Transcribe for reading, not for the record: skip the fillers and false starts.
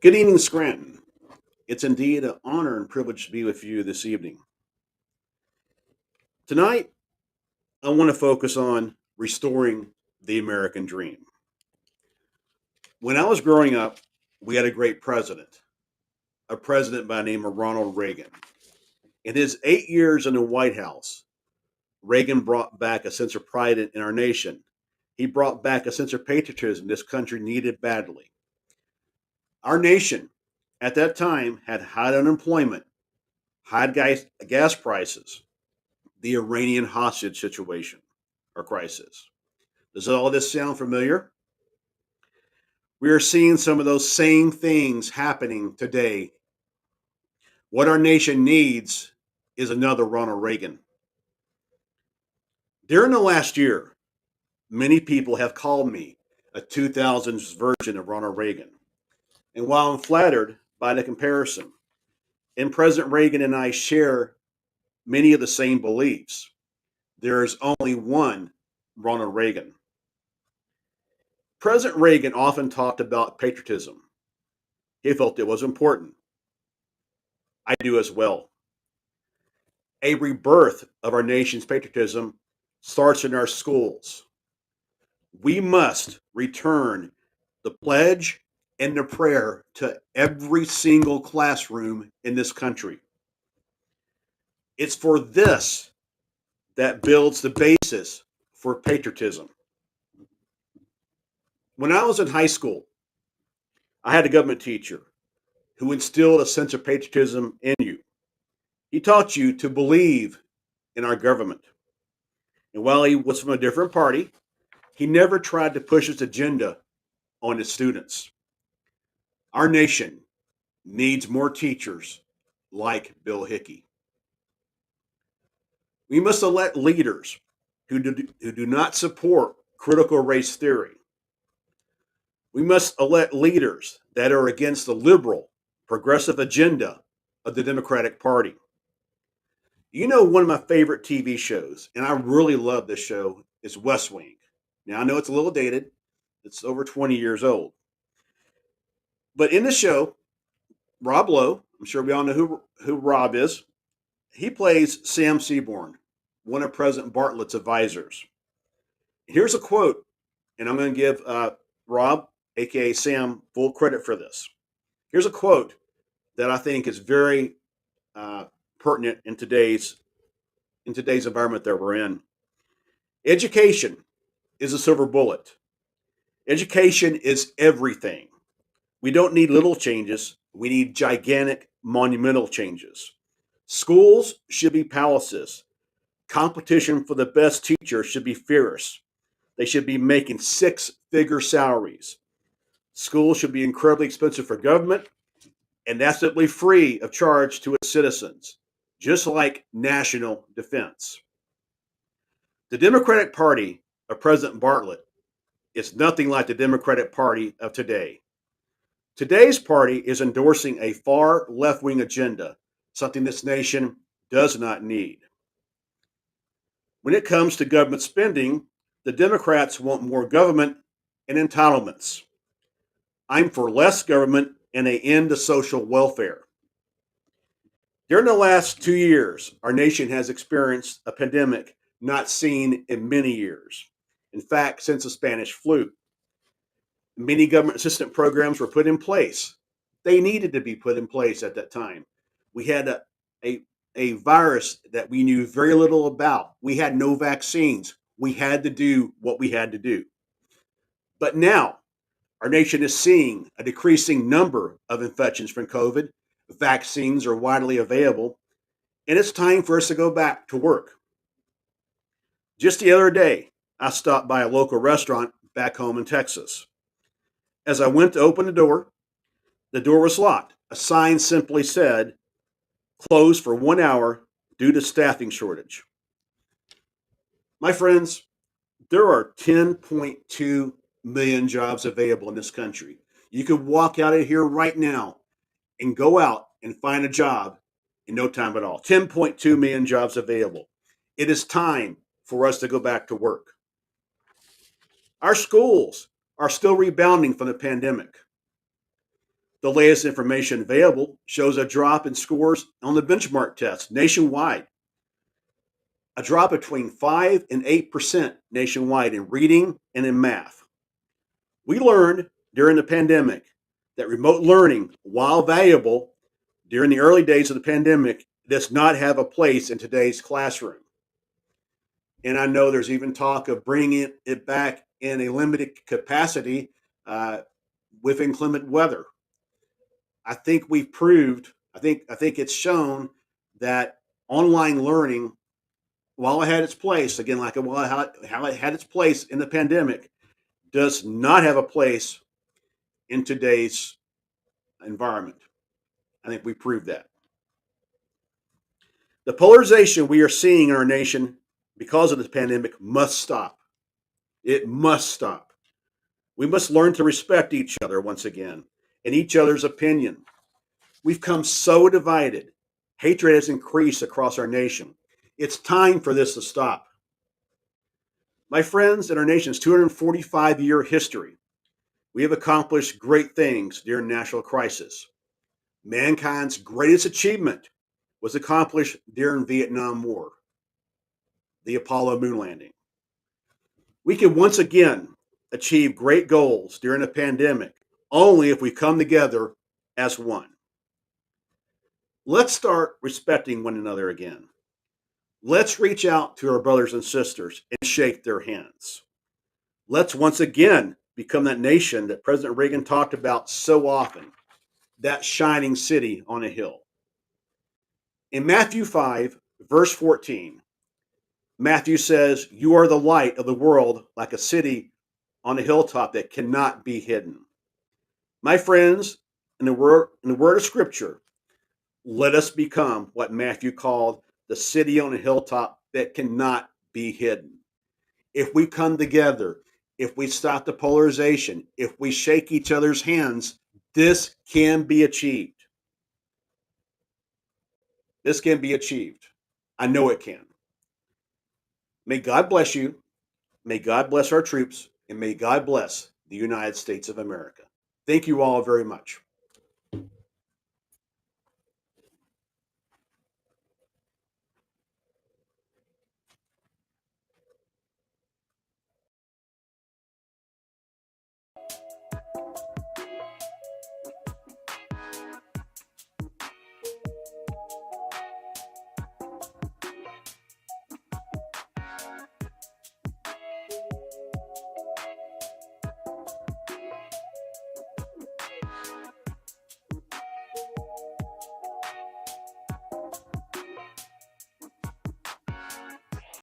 Good evening, Scranton. It's indeed an honor and privilege to be with you this evening. Tonight, I want to focus on restoring the American dream. When I was growing up, we had a great president, a president by the name of Ronald Reagan. In his 8 years in the White House, Reagan brought back a sense of pride in our nation. He brought back a sense of patriotism this country needed badly. Our nation, at that time, had high unemployment, high gas prices, the Iranian hostage situation or crisis. Does all this sound familiar? We are seeing some of those same things happening today. What our nation needs is another Ronald Reagan. During the last year, many people have called me a 2000s version of Ronald Reagan. And while I'm flattered by the comparison, and President Reagan and I share many of the same beliefs, there is only one Ronald Reagan. President Reagan often talked about patriotism. He felt it was important. I do as well. A rebirth of our nation's patriotism starts in our schools. We must return the pledge and the prayer to every single classroom in this country. It's for this that builds the basis for patriotism. When I was in high school, I had a government teacher who instilled a sense of patriotism in you. He taught you to believe in our government. And while he was from a different party, he never tried to push his agenda on his students. Our nation needs more teachers like Bill Hickey. We must elect leaders who do not support critical race theory. We must elect leaders that are against the liberal, progressive agenda of the Democratic Party. You know, one of my favorite TV shows, and I really love this show, is West Wing. Now, I know it's a little dated, it's over 20 years old. But in the show, Rob Lowe, I'm sure we all know who Rob is, he plays Sam Seaborn, one of President Bartlett's advisors. Here's a quote, and I'm going to give Rob, aka Sam, full credit for this. Here's a quote that I think is very uh, pertinent in today's environment that we're in. Education is a silver bullet. Education is everything. We don't need little changes. We need gigantic, monumental changes. Schools should be palaces. Competition for the best teachers should be fierce. They should be making six-figure salaries. Schools should be incredibly expensive for government and absolutely free of charge to its citizens, just like national defense. The Democratic Party of President Bartlett is nothing like the Democratic Party of today. Today's party is endorsing a far left wing agenda, something this nation does not need. When it comes to government spending, the Democrats want more government and entitlements. I'm for less government and an end to social welfare. During the last 2 years, our nation has experienced a pandemic not seen in many years. In fact, since the Spanish flu, many government assistance programs were put in place. They needed to be put in place at that time. We had a, a virus that we knew very little about. We had no vaccines. We had to do what we had to do. But now, our nation is seeing a decreasing number of infections from COVID. Vaccines are widely available, and it's time for us to go back to work. Just the other day, I stopped by a local restaurant back home in Texas. As I went to open the door was locked. A sign simply said, closed for 1 hour due to staffing shortage. My friends, there are 10.2 million jobs available in this country. You could walk out of here right now and go out and find a job in no time at all. 10.2 million jobs available. It is time for us to go back to work. Our schools are still rebounding from the pandemic. The latest information available shows a drop in scores on the benchmark test nationwide, a drop between 5 and 8% nationwide in reading and in math. We learned during the pandemic that remote learning, while valuable during the early days of the pandemic, does not have a place in today's classroom. And I know there's even talk of bringing it back in a limited capacity uh, with inclement weather. I think we've proved, I think it's shown that online learning, while it had its place, again, like how it had its place in the pandemic, does not have a place in today's environment. I think we proved that. The polarization we are seeing in our nation because of this pandemic must stop. It must stop. We must learn to respect each other once again and each other's opinion. We've come so divided. Hatred has increased across our nation. It's time for this to stop. My friends, in our nation's 245-year history, we have accomplished great things during national crisis. Mankind's greatest achievement was accomplished during Vietnam War, the Apollo moon landing. We can once again achieve great goals during a pandemic only if we come together as one. Let's start respecting one another again. Let's reach out to our brothers and sisters and shake their hands. Let's once again become that nation that President Reagan talked about so often, that shining city on a hill. In Matthew 5, verse 14, Matthew says, "You are the light of the world, like a city on a hilltop that cannot be hidden." My friends, in the word of Scripture, let us become what Matthew called the city on a hilltop that cannot be hidden. If we come together, if we stop the polarization, if we shake each other's hands, this can be achieved. This can be achieved. I know it can. May God bless you. May God bless our troops. And may God bless the United States of America. Thank you all very much.